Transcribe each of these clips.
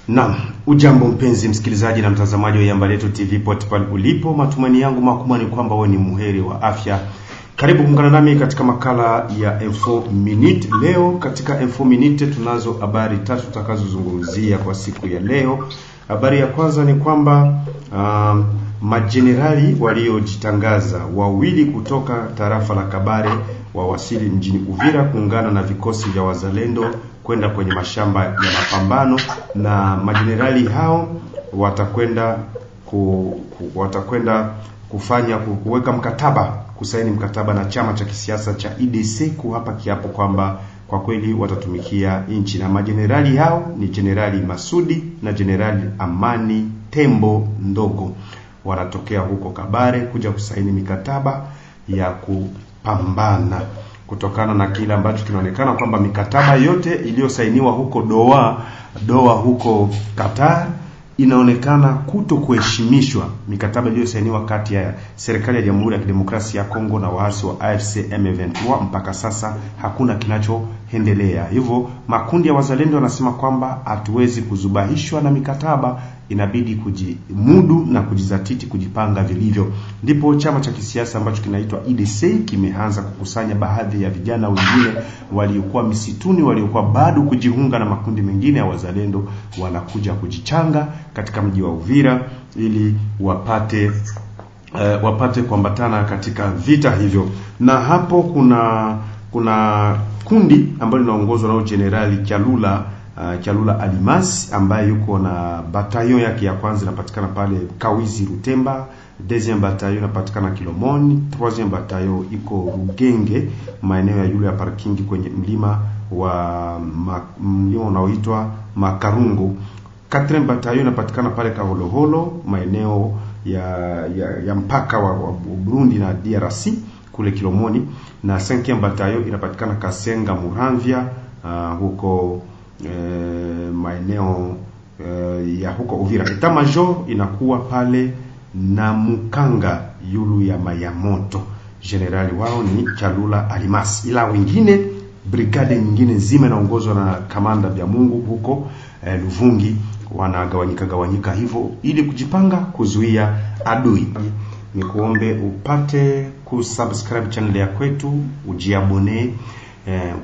Naam, ujambo mpenzi msikilizaji na mtazamaji wa Yamba Letu TV Portal ulipo, matumaini yangu makubwa ni kwamba wewe ni muheri wa afya. Karibu kuungana nami katika makala ya Info Minute. Leo katika Info Minute tunazo habari tatu tutakazozungumzia kwa siku ya leo. Habari ya kwanza ni kwamba majenerali waliojitangaza wawili kutoka tarafa la Kabare wawasili mjini Uvira kuungana na vikosi vya wazalendo kwenda kwenye mashamba ya mapambano, na majenerali hao watakwenda kuweka mkataba, kusaini mkataba na chama cha kisiasa cha IDC, kuhapa kiapo kwamba kwa kweli watatumikia nchi. Na majenerali hao ni Jenerali Masudi na Jenerali Amani Tembo Ndogo, wanatokea huko Kabare kuja kusaini mikataba ya kupambana, kutokana na kile ambacho kinaonekana kwamba mikataba yote iliyosainiwa huko Doha huko Qatar inaonekana kuto kuheshimishwa. Mikataba iliyosainiwa kati ya serikali ya Jamhuri ya Kidemokrasia ya Kongo na waasi wa AFC M23 mpaka sasa hakuna kinachoendelea. Hivyo makundi ya wazalendo wanasema kwamba hatuwezi kuzubahishwa na mikataba, inabidi kujimudu na kujizatiti kujipanga vilivyo. Ndipo chama cha kisiasa ambacho kinaitwa IDC kimeanza kukusanya baadhi ya vijana wengine waliokuwa misituni, waliokuwa bado kujiunga na makundi mengine ya wazalendo, wanakuja kujichanga katika mji wa Uvira ili wapate kuambatana katika vita hivyo. Na hapo kuna kundi ambalo linaongozwa na Jenerali Kyalula Alimas, ambaye yuko na bataillon yake ya kwanza inapatikana pale Kawizi Rutemba, deuxième bataillon inapatikana Kilomoni, troisième bataillon iko Rugenge, maeneo ya yule ya parking kwenye mlima unaoitwa Makarungu. Quatrième bataillon inapatikana pale Kaholoholo, maeneo ya mpaka wa Burundi na DRC kule Kilomoni, na 5e bataillon inapatikana Kasenga Muramvya, huko maeneo ya huko Uvira. Etat major inakuwa pale na Mukanga yulu ya Mayamoto. Generali wao ni Kyalula Alimas, ila wengine brigade nyingine nzima inaongozwa na kamanda vya Mungu huko Luvungi, wanagawanyika hivyo ili kujipanga kuzuia adui. Ni kuombe upate kusubscribe channel ya kwetu, ujiabone,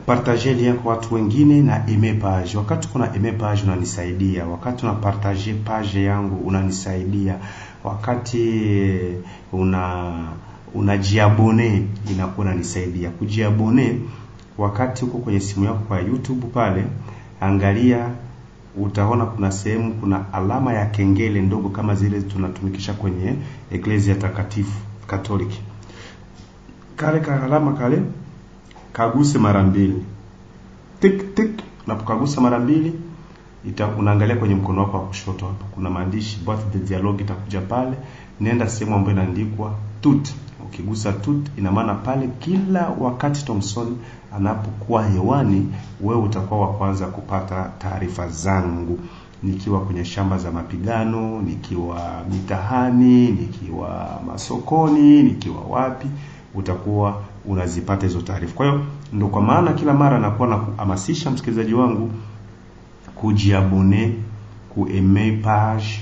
partager lien kwa watu wengine na aime page. Wakati kuna aime page unanisaidia, wakati una partager page yangu unanisaidia, wakati unajiabone inakuwa unanisaidia. Kujiabone wakati uko kwenye simu yako kwa YouTube pale, angalia, utaona kuna sehemu kuna alama ya kengele ndogo kama zile tunatumikisha kwenye Ecclesia Takatifu Katoliki. Kale alama kale kaguse mara mbili, tik tik, na kukagusa mara mbili unaangalia kwenye mkono wako wa kushoto hapo kuna maandishi boîte de dialogue, itakuja pale, nenda sehemu ambayo inaandikwa tout. Ukigusa tout, ina maana pale kila wakati Thompson anapokuwa hewani, wewe utakuwa wa kwanza kupata taarifa zangu, nikiwa kwenye shamba za mapigano, nikiwa mitahani, nikiwa masokoni, nikiwa wapi, utakuwa unazipata hizo taarifa. Kwa hiyo ndio kwa maana kila mara nakuwa na kuhamasisha msikilizaji wangu kujiabone, kuaime page,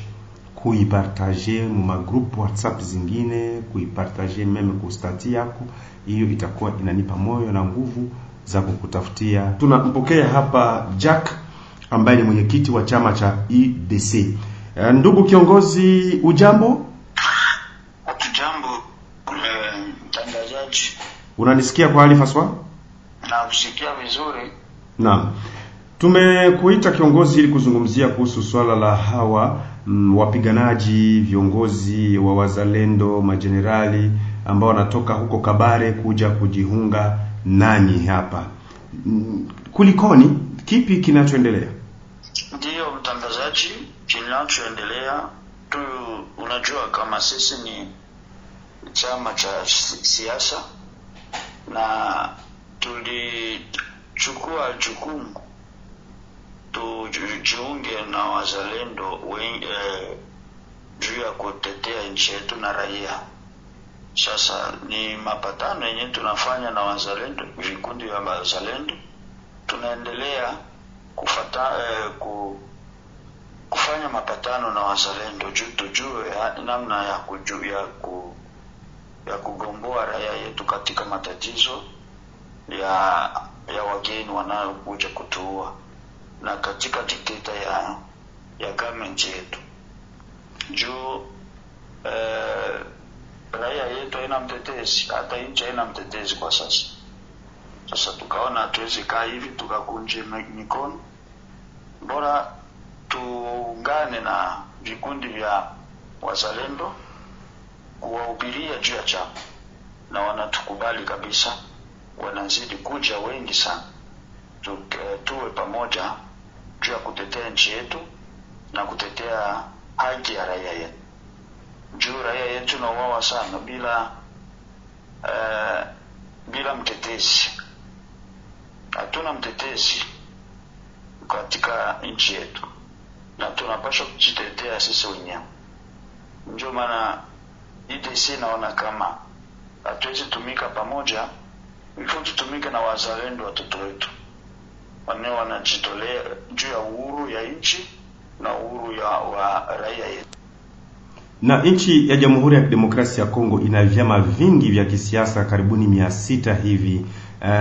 kuipartager mu group WhatsApp zingine, kuipartager meme kwa stati yako. Hiyo itakuwa inanipa moyo na nguvu za kukutafutia. Tunampokea hapa Jack ambaye ni mwenyekiti wa chama cha IDC. Ndugu kiongozi, ujambo? Ujambo mtangazaji. Unanisikia kwa hali faswa? Na kusikia vizuri. Naam. Tumekuita kiongozi ili kuzungumzia kuhusu swala la hawa wapiganaji, viongozi wa wazalendo, majenerali ambao wanatoka huko Kabare kuja kujiunga nani hapa. Kulikoni? Kipi kinachoendelea? Ndiyo mtangazaji, kinachoendelea tu, unajua kama sisi ni chama cha siasa na tulichukua jukumu tujiunge na wazalendo juu ya kutetea nchi yetu na raia. Sasa ni mapatano yenye tunafanya na wazalendo, vikundi vya wazalendo. Tunaendelea tunafanya mapatano na wazalendo tujue namna ya kugomboa raia yetu katika matatizo ya wageni wanaokuja kutuua na katika dikteta ya government yetu. Juu raia yetu haina mtetezi, hata nchi haina mtetezi kwa sasa. Sasa tukaona hatuwezi kaa hivi tukakunje mikono, bora tuungane na vikundi vya wazalendo kuwahubiria juu ya chama, na wanatukubali kabisa, wanazidi kuja wengi sana. Tuwe pamoja juu ya kutetea nchi yetu na kutetea haki ya raia yetu. Juu raia yetu nauawa sana bila mtetezi. Hatuna mtetezi katika nchi yetu na tunapaswa kujitetea sisi wenyewe. Ndio maana IDC naona kama hatuwezi tumika pamoja, hivyo tutumike na wazalendo, watoto wetu wanajitolea juu ya uhuru ya nchi na uhuru wa raia yetu. Na nchi ya Jamhuri ya Kidemokrasia ya Kongo ina vyama vingi vya kisiasa karibuni 600 hivi.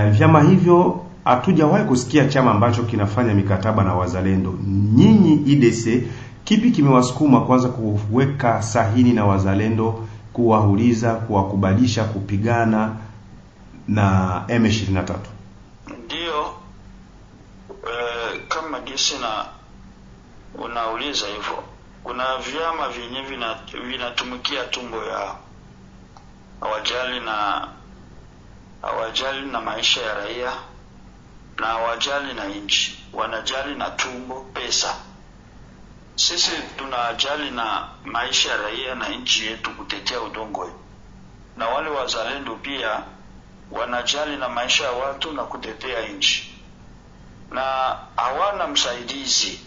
Vyama hivyo hatujawahi kusikia chama ambacho kinafanya mikataba na wazalendo. Nyinyi IDC, kipi kimewasukuma kwanza kuweka sahini na wazalendo, kuwauliza, kuwakubalisha kupigana na M23? Ndio, kama gisi na unauliza hivyo, kuna vyama vyenye vinatumikia tumbo ya hawajali na maisha ya raia na hawajali na nchi, wanajali na tumbo, pesa. Sisi tunajali na maisha ya raia na nchi yetu, kutetea udongo. Na wale wazalendo pia wanajali na maisha ya watu na kutetea nchi, na hawana msaidizi.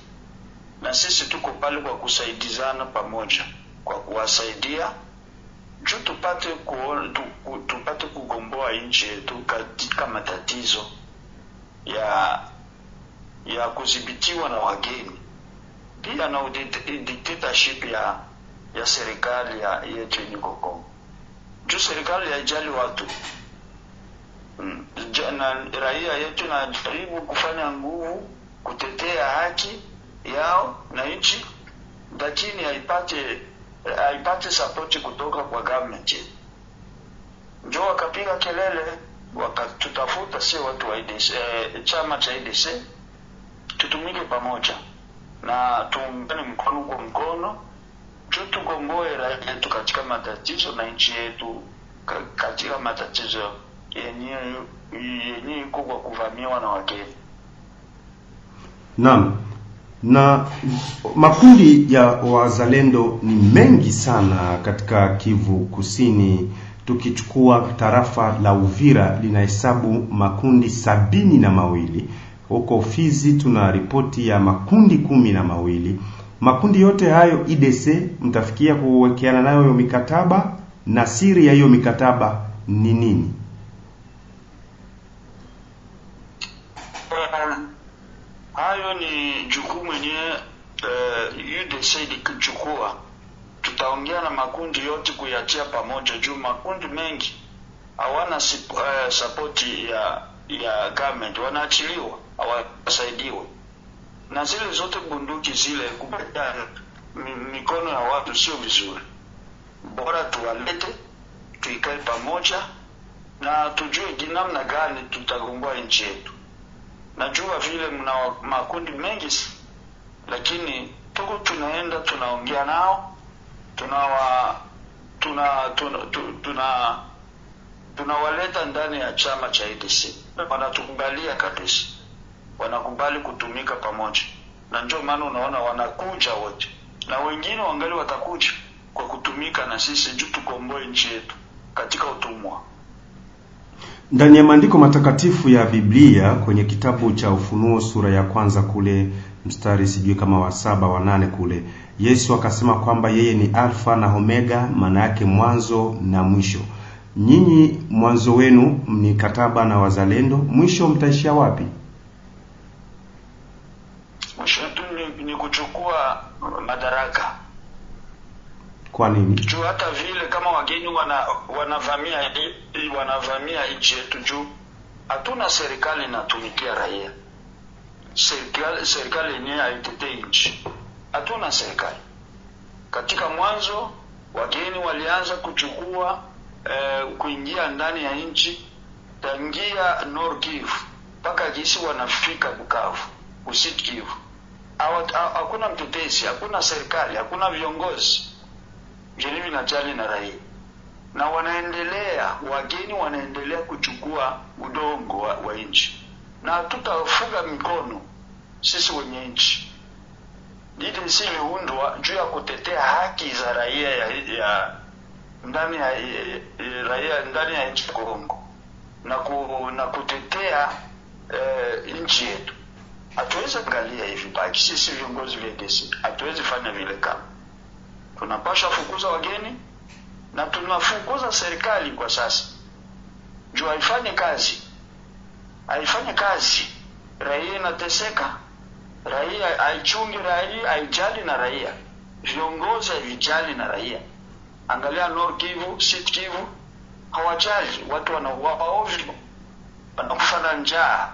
Na sisi tuko pale kwa kusaidizana pamoja, kwa kuwasaidia juu tupate kugomboa nchi yetu katika matatizo ya kudhibitiwa na wageni, pia na dictatorship ya serikali yetu yenye Kongo. Juu serikali haijali watu, na raia yetu inajaribu kufanya nguvu kutetea haki yao na nchi, lakini haipate support kutoka kwa government. Ndio wakapiga kelele, wakatutafuta si watu wa IDC, chama cha IDC, tutumike pamoja na tuungane mkono kwa mkono, tugomboe raia yetu katika matatizo na nchi yetu katika matatizo yenye iko kwa kuvamiwa na wageni. Naam. Na makundi ya wazalendo ni mengi sana katika Kivu Kusini. Tukichukua tarafa la Uvira linahesabu makundi 72. Huko Fizi tuna ripoti ya makundi 12. Makundi yote hayo IDC mtafikia kuwekeana nayo hiyo mikataba, na siri ya hiyo mikataba ni nini? Hayo ni jukumu yenyewe UDC ilichukua. Tutaongea na makundi yote kuyatia pamoja, juu makundi mengi hawana support ya government, wanaachiliwa, hawasaidiwa. Na zile zote bunduki zile kubaya mikono ya watu sio vizuri. Bora tuwalete, tuikae pamoja na tujue namna gani tutagomboa nchi yetu. Najua vile mna makundi mengi, lakini tunaenda tunaongea nao, tunawaleta ndani ya chama cha IDC. Wanatukubalia kabisa, wanakubali kutumika pamoja, na ndio maana unaona wanakuja wote, na wengine wangali watakuja kwa kutumika na sisi juu tukomboe nchi yetu katika utumwa. Ndani ya maandiko matakatifu ya Biblia kwenye kitabu cha Ufunuo sura ya 1 kule mstari sijui kama wa 7 wa 8 kule, Yesu akasema kwamba yeye ni Alfa na Omega, maana yake mwanzo na mwisho. Nyinyi mwanzo wenu ni kataba na wazalendo, mwisho mtaishia wapi? Mwisho ni kuchukua madaraka. Kwa nini? Juu hata vile kama wageni wanavamia nchi yetu, juu hatuna serikali inatumikia raia. Serikali yenyewe haitetei nchi. Hatuna serikali. Katika mwanzo wageni walianza kuchukua kuingia ndani ya nchi tangia Nord Kivu mpaka jinsi wanafika Bukavu, Sud Kivu. Hakuna mtetezi, hakuna serikali, hakuna viongozi vyenye vinajali na raia. Na wageni wanaendelea kuchukua udongo wa nchi. Na tutafunga mikono sisi wenye nchi. IDC iliundwa juu ya kutetea haki za raia ya ndani ya nchi ya Kongo na kutetea nchi yetu. Hatuwezi angalia hivi baki sisi viongozi vya IDC, hatuwezi fanya vile kama. Tunapaswa fukuza wageni na tunafukuza serikali kwa sasa. Juu haifanye kazi. Raia inateseka. Raia haichungi raia, haijali na raia. Viongozi havijali na raia. Angalia Nord Kivu, Sud Kivu, hawajali. Watu wanauawa ovyo, wanakufa na njaa.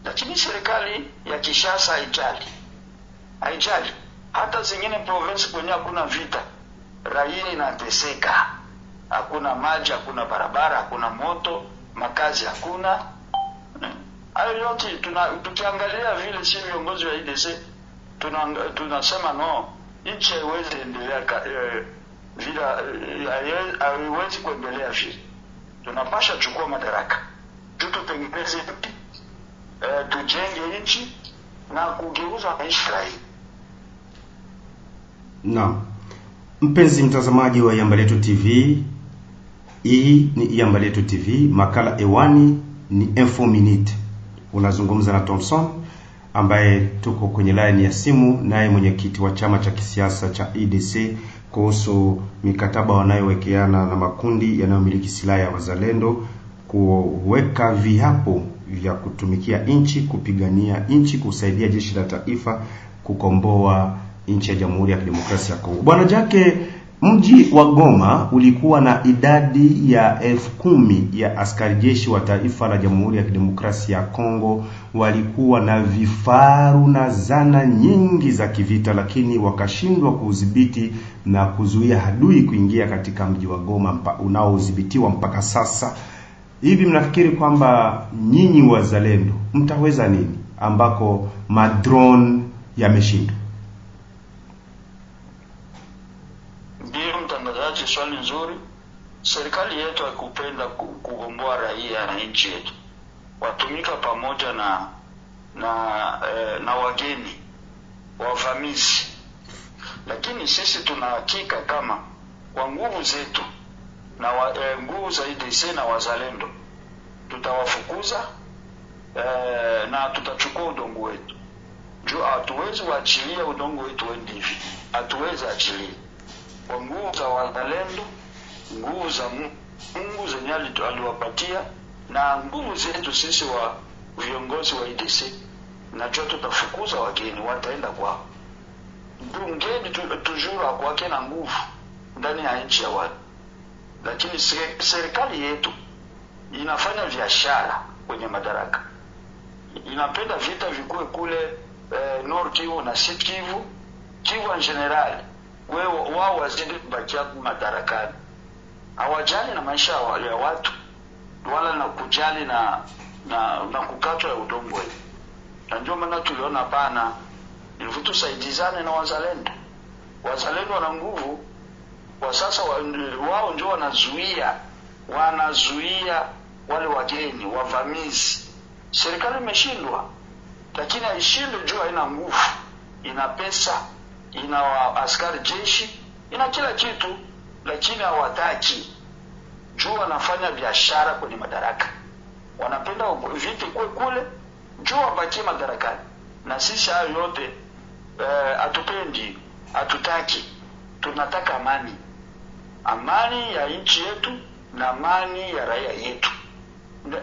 Lakini serikali ya Kinshasa haijali. Hata zingine province kwenye hakuna vita, raia inateseka. Hakuna maji, hakuna barabara, hakuna moto, makazi hakuna. Hayo yote tukiangalia vile si viongozi wa IDC tunasema no, nchi haiwezi endelea vile, haiwezi kuendelea vile. Tunapasha chukua madaraka. Tutengeneze tujenge nchi na kugeuza maisha hii. Naam. Mpenzi mtazamaji wa Iyamba Letu TV, hii ni Iyamba Letu TV, makala ewani ni Info Minute. Unazungumza na Thompson ambaye tuko kwenye line ya simu naye mwenyekiti wa chama cha kisiasa cha IDC kuhusu mikataba wanayowekeana na makundi yanayomiliki silaha ya wazalendo, kuweka viapo vya kutumikia nchi, kupigania nchi, kusaidia jeshi la taifa kukomboa nchi ya Jamhuri ya Kidemokrasia ya Kongo. Bwana Jake, mji wa Goma ulikuwa na idadi ya 10,000 ya askari jeshi wa taifa la Jamhuri ya Kidemokrasia ya Kongo. Walikuwa na vifaru na zana nyingi za kivita, lakini wakashindwa kuudhibiti na kuzuia adui kuingia katika mji wa Goma unaodhibitiwa mpaka sasa. Hivi mnafikiri kwamba nyinyi wazalendo mtaweza nini ambako madrone yameshindwa? Swali nzuri. Serikali yetu haikupenda kugomboa raia na nchi yetu. Watumika pamoja na wageni wavamizi. Lakini sisi tuna hakika kama kwa nguvu zetu na nguvu za IDC na wazalendo tutawafukuza na tutachukua udongo wetu. Juu hatuwezi waachilia udongo wetu uende hivi. Hatuwezi achilia. Kwa nguvu za wazalendo, nguvu za Mungu zenye aliwapatia na nguvu zetu sisi wa viongozi wa IDC, na tutafukuza wageni, wataenda kwao. Mgeni tujura kwake na nguvu ndani ya nchi ya watu. Lakini serikali yetu inafanya biashara kwenye madaraka. Inapenda vita vikue kule Nord Kivu na Sud Kivu, Kivu en general. Wao wazidi kubakia madarakani. Hawajali na maisha ya watu wala na kujali na kukatwa ya udongo wetu. Na ndio maana tuliona bana ilivyo tusaidizane na wazalendo. Wazalendo wana nguvu kwa sasa, wao ndio wanazuia wale wageni wavamizi. Serikali imeshindwa, lakini haishindwi juu haina nguvu. Ina pesa, ina askari jeshi, ina kila kitu, lakini hawataki. Juu wanafanya biashara kwenye madaraka. Wanapenda viti kule juu wabaki madarakani. Na sisi hayo yote hatupendi, hatutaki. Tunataka amani. Amani ya nchi yetu na amani ya raia yetu.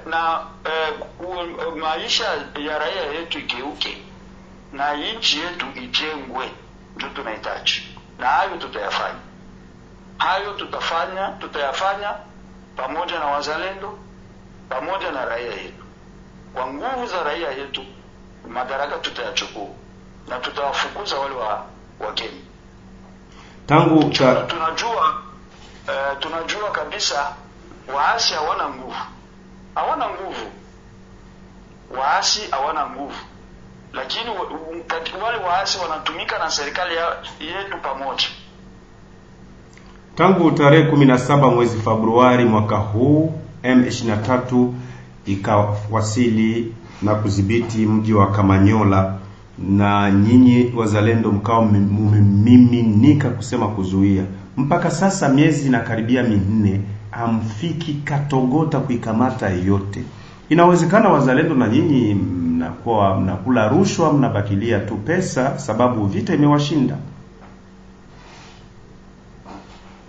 Na maisha ya raia yetu igeuke na nchi yetu ijengwe. ndio tunahitaji, na hayo tutayafanya. Hayo tutayafanya pamoja na wazalendo, pamoja na raia yetu. Kwa nguvu za raia yetu, madaraka tutayachukua na tutawafukuza wale wageni. Tunajua kabisa waasi hawana nguvu, waasi hawana nguvu, lakini wale waasi wanatumika na serikali yetu pamoja. Tangu tarehe 17 mwezi Februari mwaka huu, M23 ikawasili na kudhibiti mji wa Kamanyola, na nyinyi wazalendo mkao mmemiminika kusema kuzuia. Mpaka sasa miezi inakaribia 4, amfiki Katogota kuikamata yote. Inawezekana wazalendo na nyinyi mnakula rushwa, mnabakilia tu pesa sababu vita imewashinda?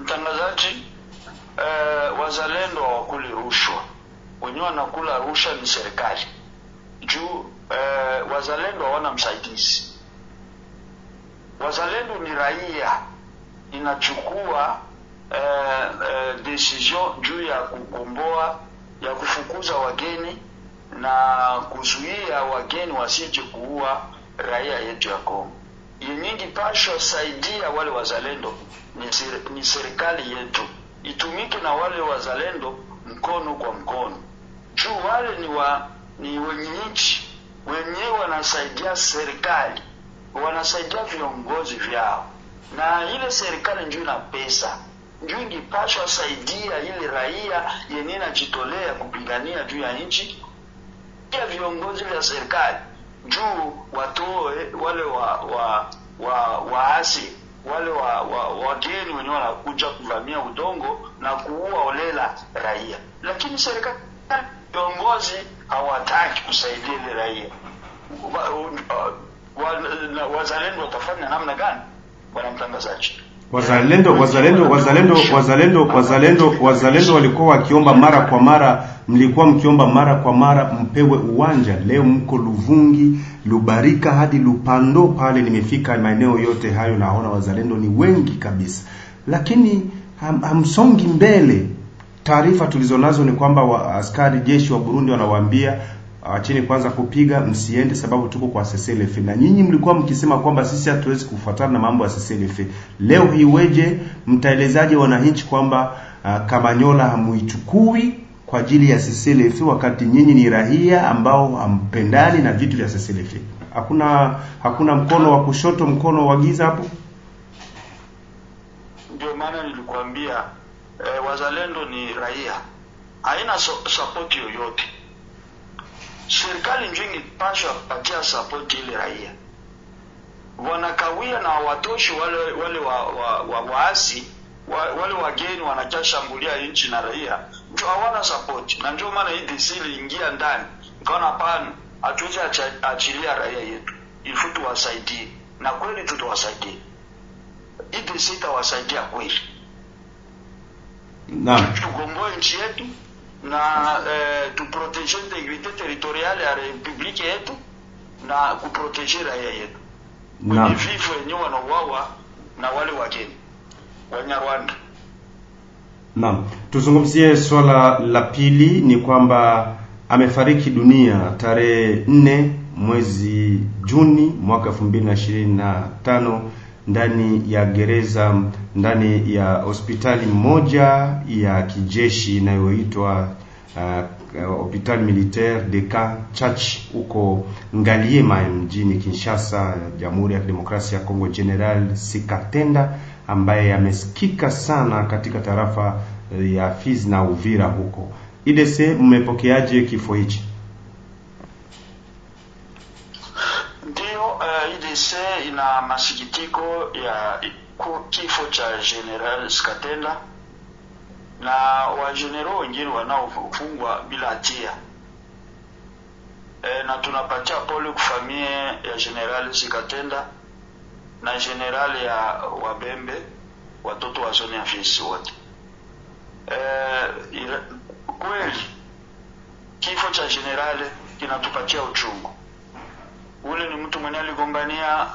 Mtangazaji, wazalendo hawakuli rushwa. Wenyewe wanakula rushwa ni serikali. Juu wazalendo hawana msaidizi. Wazalendo ni raia inachukua decision juu ya kukomboa, ya kufukuza wageni na kuzuia wageni wasije kuua raia yetu ya Kongo. Yenyingi pasho saidia wale wazalendo ni serikali yetu, itumike na wale wazalendo mkono kwa mkono. Juu wale ni wenye nchi, wenyewe wanasaidia serikali, wanasaidia viongozi vyao, na ile serikali njoo na pesa, njoo ingepaswa saidia ile raia yenye inajitolea kupigania juu ya nchi. Pia viongozi vya serikali juu watoe wale waasi, wale wageni wenye wanakuja kuvamia udongo na kuua olela raia. Lakini serikali, viongozi hawataki kusaidia ile raia. Wazalendo watafanya namna gani, bwana mtangazaji? Wazalendo walikuwa wakiomba mara kwa mara, mlikuwa mkiomba mara kwa mara mpewe uwanja. Leo mko Luvungi, Lubarika hadi Lupando pale, nimefika maeneo yote hayo, naona wazalendo ni wengi kabisa, lakini hamsongi mbele. Taarifa tulizonazo ni kwamba askari jeshi wa Burundi wanawaambia acheni kwanza kupiga, msiende sababu tuko kwa CCLF. Na nyinyi mlikuwa mkisema kwamba sisi hatuwezi kufuatana na mambo ya CCLF. Leo hiweje, mtaelezaje wananchi kwamba Kamanyola hamuichukui kwa ajili ya CCLF wakati nyinyi ni raia ambao hampendani na vitu vya CCLF? Hakuna mkono wa kushoto, mkono wa giza hapo? Ndio maana nilikwambia wazalendo ni raia, haina support yoyote. Serikali njingi pasha patia support ile raia. Wanakawia na watoshi wale waasi, wale wageni wanachashambulia nchi na raia. Ndio hawana support. Na ndio maana hii disili ingia ndani. Nikaona pana hatuwezi achilia raia yetu. Ifutu wasaidie. Na kweli tutawasaidia. Hii disili itawasaidia kweli. Naam. Tugomboe nchi yetu na tuprotege integrite territoriale ya republiki yetu na kuprotege raia yetu. Naam. Vifo wenyewe wanauawa na wale wageni Wanyarwanda. Naam. Tuzungumzie swala la pili, ni kwamba amefariki dunia tarehe 4 mwezi Juni mwaka 2025 ndani ya gereza, ndani ya hospitali moja ya kijeshi inayoitwa Hopital Militaire de Chach huko Ngaliema mjini Kinshasa, Jamhuri ya Kidemokrasia ya Kongo. General Sikatenda ambaye amesikika sana katika tarafa ya Fizi na Uvira huko. IDC, mmepokeaje kifo hichi? IDC ina masikitiko ya kifo cha General Sikatenda na wajenero wengine wanaofungwa bila hatia. Na tunapatia pole kwa familia ya General Sikatenda na General ya Wabembe, watoto wa zone ya Fizi wote. Kweli kifo cha General kinatupatia uchungu. Ule ni mtu mwenye aligombania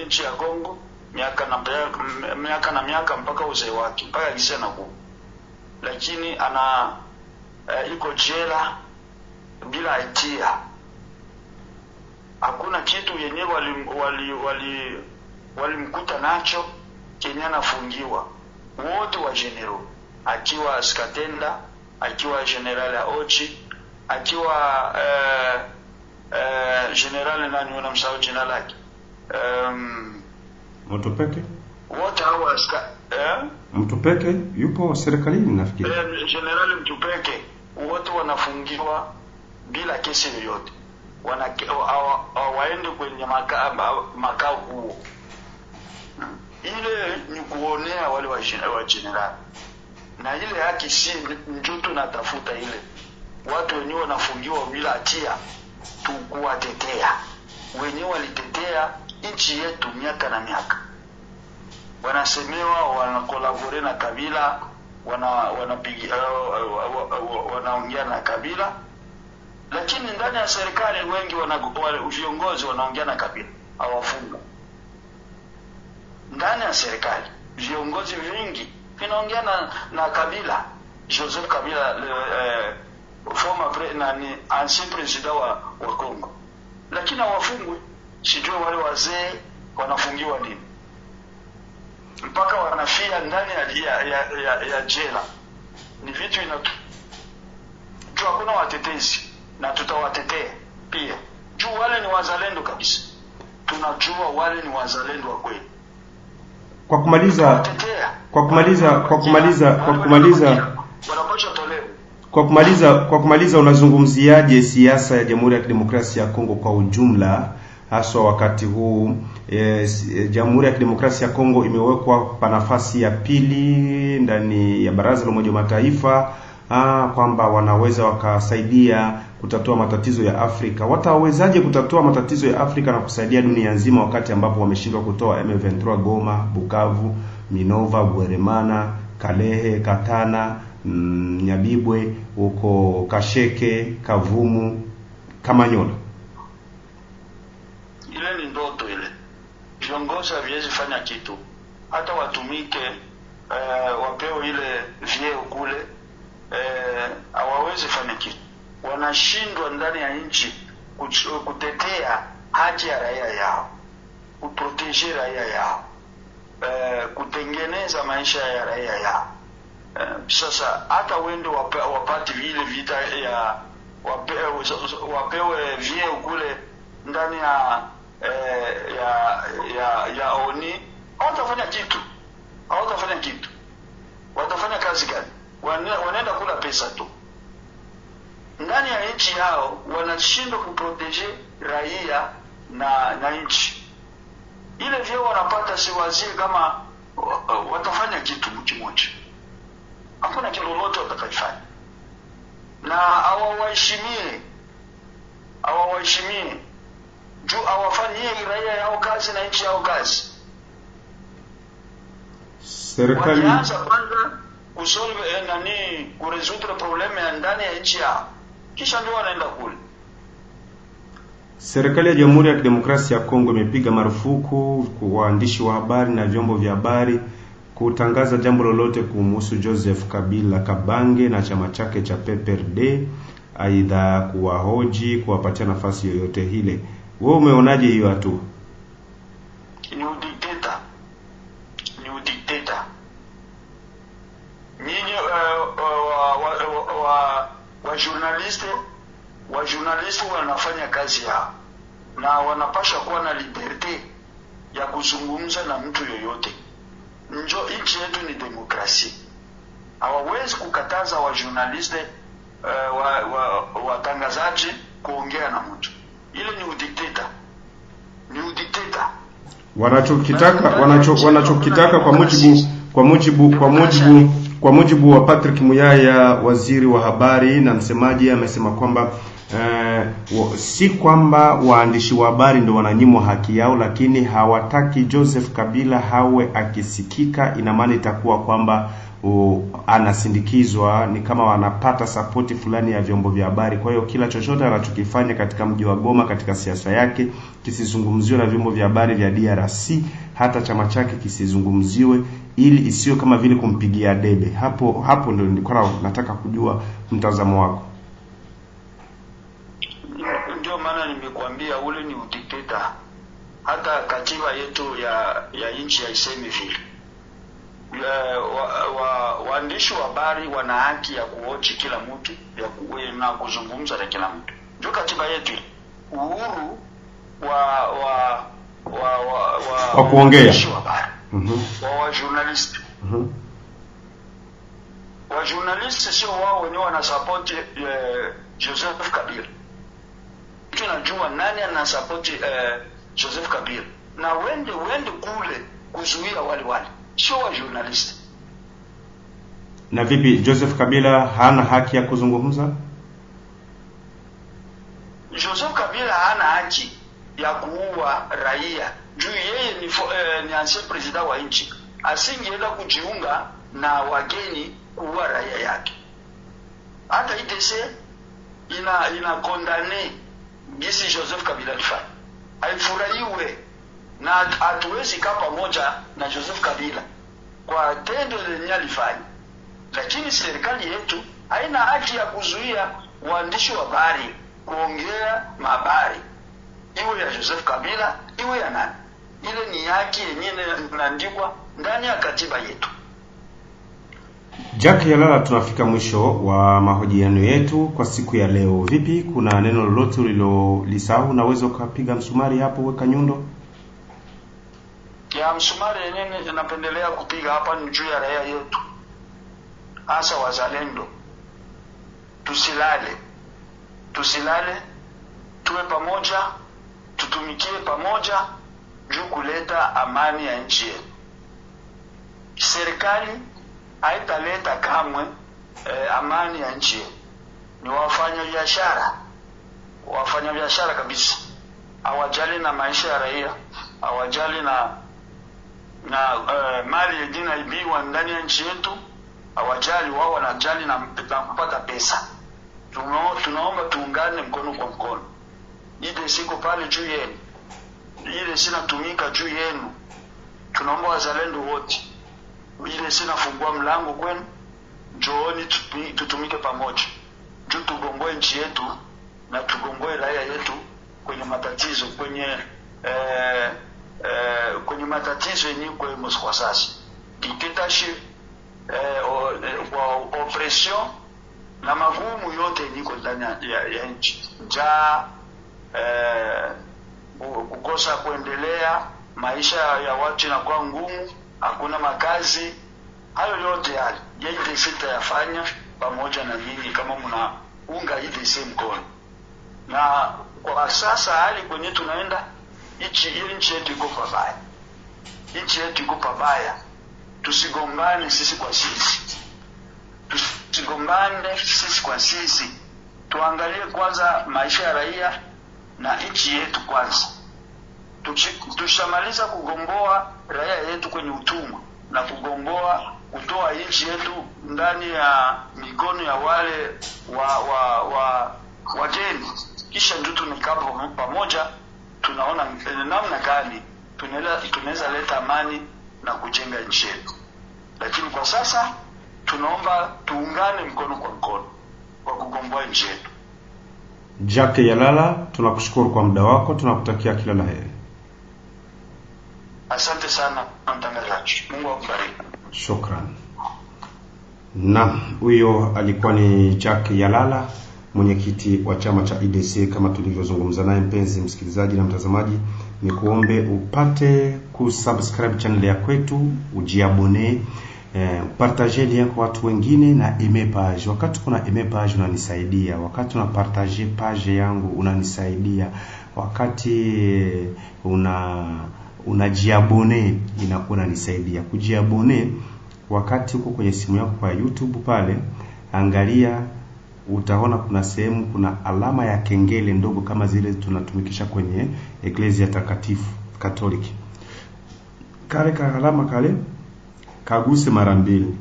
nchi ya Kongo miaka na miaka mpaka uzee wake, mpaka kisa na ku. Lakini ana iko jela bila hatia. Hakuna kitu yenyewe walimkuta nacho Kenya anafungiwa. Wote wa general, akiwa Skatenda, akiwa General Aochi, akiwa General nani unamsahau jina lake? Mtupeke? Wote hao Mtupeke yupo serikalini nafikiri. General Mtupeke, wote wanafungiwa bila kesi yoyote. Waende kwenye makao huo. Ile ni kuonea wale wa general. Na ile haki si njuto natafuta ile. Watu wenyewe wanafungiwa bila hatia tukuwatetea. Wenyewe walitetea nchi yetu miaka na miaka. Wanasemewa wanakolabore na Kabila, wanaongea na Kabila. Lakini ndani ya serikali wengi viongozi wanaongea na Kabila, hawafungwa. Ndani ya serikali viongozi vingi vinaongea na Kabila. Joseph Kabila, ancien president wa Kongo. Lakini hawafungwi. Sijui wale wazee wanafungiwa nini. Mpaka wanafia ndani ya jela. Ni vitu hakuna watetezi. Na tutawatetea pia. Juu wale ni wazalendo kabisa. Tunajua wale ni wazalendo wa kweli. Kwa kumaliza unazungumziaje siasa ya Jamhuri ya Kidemokrasia ya Kongo kwa ujumla, haswa wakati huu Jamhuri ya Kidemokrasia ya Kongo imewekwa pa nafasi ya pili ndani ya Baraza la Umoja wa Mataifa, kwamba wanaweza wakasaidia kutatua matatizo ya Afrika. Watawezaje kutatua matatizo ya Afrika na kusaidia dunia nzima wakati ambapo wameshindwa kutoa M23 Goma, Bukavu, Minova, Bweremana, Kalehe, Katana, Nyabibwe, huko Kasheke, Kavumu, Kamanyola? Ile ni ndoto ile. Viongozi haviwezi fanya kitu. Hata watumike wapewe ile vyeo kule, hawawezi fanya kitu. Wanashindwa ndani ya nchi kutetea haki ya raia yao, kuprotege raia yao, kutengeneza maisha ya raia yao. Sasa hata wende wapati vile vita ya wapewe vyeo kule ndani ya ONU, hawatafanya kitu. Watafanya kazi gani? Wanaenda kula pesa tu. Ndani ya nchi yao wanashindwa kuprotege raia na nchi. Ile vyeo wanapata si wazie kama watafanya kitu kimoja. Hakuna kitu lolote watakayofanya. Na hawawaheshimie. Juu hawafanyie raia yao kazi na nchi yao kazi. Serikali wanaanza kwanza kusolve kuresoudre probleme ya ndani ya nchi yao, kisha ndio wanaenda kule. Serikali ya Jamhuri ya Kidemokrasia ya Kongo imepiga marufuku kwa waandishi wa habari na vyombo vya habari kutangaza jambo lolote kumhusu Joseph Kabila Kabange na chama chake cha PPRD, aidha kuwahoji, kuwapatia nafasi yoyote ile. Wewe umeonaje hiyo hatua? Ni udikteta. Nyinyi wa journaliste wanafanya kazi yao na wanapasha kuwa na liberte ya kuzungumza na mtu yoyote. Nchi yetu ni demokrasia. Hawawezi kukataza wa journaliste watangazaji kuongea na mtu. Ile ni udikteta. Wanachokitaka kwa mujibu wa Patrick Muyaya, waziri wa habari na msemaji, amesema kwamba si kwamba waandishi wa habari ndio wananyimwa haki yao, lakini hawataki Joseph Kabila hawe akisikika. Ina maana itakuwa kwamba anasindikizwa, ni kama wanapata sapoti fulani ya vyombo vya habari. Kwa hiyo kila chochote anachokifanya katika mji wa Goma katika siasa yake kisizungumziwe na vyombo vya habari vya DRC, hata chama chake kisizungumziwe, ili isiyo kama vile kumpigia debe. Hapo ndio nilikuwa nataka kujua mtazamo wako. Ndio maana nimekuambia ule ni udikteta. Hata katiba yetu ya nchi haisemi vile. Waandishi wa habari wana haki ya kuoji kila mtu, na kuzungumza na kila mtu. Ndio katiba yetu. Uhuru wa kuongea. Wa journalist. Wa journalist sio wao wenyewe wana support Joseph Kabila. Tunajua nani ana support Joseph Kabila. Na wende kule kuzuia wale. Sio wa journalist. Na vipi Joseph Kabila hana haki ya kuzungumza? Joseph Kabila hana haki ya kuua raia. Juu yeye ni ancien president wa nchi. Asingeenda kujiunga na wageni kuua raia yake. Hata IDC ina condamné gisi Joseph Kabila alifanya. Haifurahiwe na hatuwezi kaa pamoja na Joseph Kabila kwa tendo lenye alifanya. Lakini serikali yetu haina haki ya kuzuia waandishi wa habari kuongea habari, iwe ya Joseph Kabila iwe ya nani. Ile ni haki yenyewe inaandikwa ndani ya katiba yetu. Jack Yalala, tunafika mwisho wa mahojiano yetu kwa siku ya leo. Vipi, kuna neno lolote ulilolisahau? Unaweza ukapiga msumari hapo, weka nyundo. Ya msumari yenyewe napendelea kupiga hapa ni juu ya raia yetu, hasa wazalendo. Tusilale, tuwe pamoja, tutumikie pamoja juu kuleta amani ya nchi yetu. Serikali haitaleta kamwe amani ya nchi yetu. Ni wafanya biashara kabisa. Hawajali na maisha ya raia, hawajali na mali yenyewe inaibiwa ndani ya nchi yetu, hawajali. Wao wanajali na kupata pesa. Tunaomba tuungane mkono kwa mkono. Ile siko pale juu yenu, ile sina tumika juu yenu. Tunaomba wazalendo wote, ile sina fungua mlango kwenu, njooni tutumike pamoja. Juu tugomboe nchi yetu na tugomboe raia yetu kwenye matatizo, kwenye matatizo yenyewe kwa sasa. Dictatorship, oppression na magumu yote niko ndani ya nchi. Njaa, kukosa kuendelea, maisha ya watu inakuwa ngumu, hakuna makazi. Hayo yote yeye sita yafanya pamoja na mimi kama mnaunga hivi mkono. Na kwa sasa hali kwenye tunaenda, nchi yetu iko pabaya. Nchi yetu iko pabaya. Tusigombane sisi kwa sisi. Tuangalie kwanza maisha ya raia na nchi yetu kwanza. Tushamaliza kugomboa raia yetu kwenye utumwa na kutoa nchi yetu ndani ya mikono ya wale wageni. Kisha ndio tunakaa pamoja, tunaona namna gani tunaweza leta amani na kujenga nchi yetu. Lakini kwa sasa tunaomba tuungane mkono kwa mkono kwa kugomboa nchi yetu. Jack Yalala, tunakushukuru kwa muda wako, tunakutakia kila la heri. Asante sana mtangazaji. Mungu akubariki. Shukran. Na huyo alikuwa ni Jack Yalala, mwenyekiti wa chama cha IDC. Kama tulivyozungumza naye, mpenzi msikilizaji na mtazamaji, ni kuombe upate kusubscribe channel ya kwetu, ujiabone, partage link kwa watu wengine na email page. Wakati kuna email page unanisaidia, wakati una partage page yangu unanisaidia, wakati unajiabone inakuwa inanisaidia. Kujiabone wakati uko kwenye simu yako kwa YouTube pale, angalia, utaona kuna sehemu kuna alama ya kengele ndogo kama zile tunatumikisha kwenye Ecclesia Takatifu Katoliki. Kale ka alama kale kaguse mara mbili.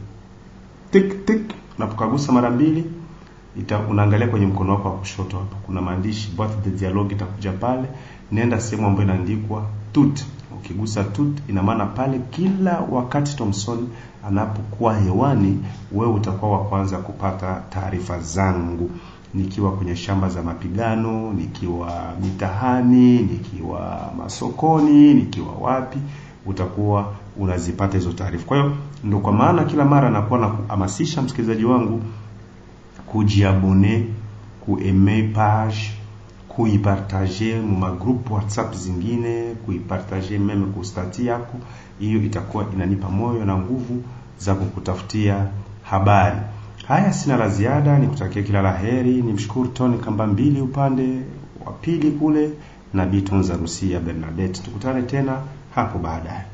tik tik, unapokagusa mara mbili unaangalia kwenye mkono wako wa kushoto hapa kuna maandishi boîte de dialogue itakuja pale. Nenda sehemu ambayo inaandikwa tout. Ukigusa tout ina maana pale kila wakati Thompson anapokuwa hewani wewe utakuwa wa kwanza kupata taarifa zangu, nikiwa kwenye shamba za mapigano, nikiwa mitahani, nikiwa masokoni, nikiwa wapi, utakuwa unazipata hizo taarifa. Kwa hiyo ndio kwa maana kila mara nakuwa na kuhamasisha msikilizaji wangu kujiabone, kuaime page, kuipartager mu group WhatsApp zingine, kuipartager meme ku stati yako. Hiyo itakuwa inanipa moyo na nguvu za kukutafutia habari. Haya, sina la ziada, nikutakia kila laheri. Nimshukuru Tony Kambambili upande wa pili kule na Bitonza Rusia Bernadette. Tukutane tena hapo baadaye.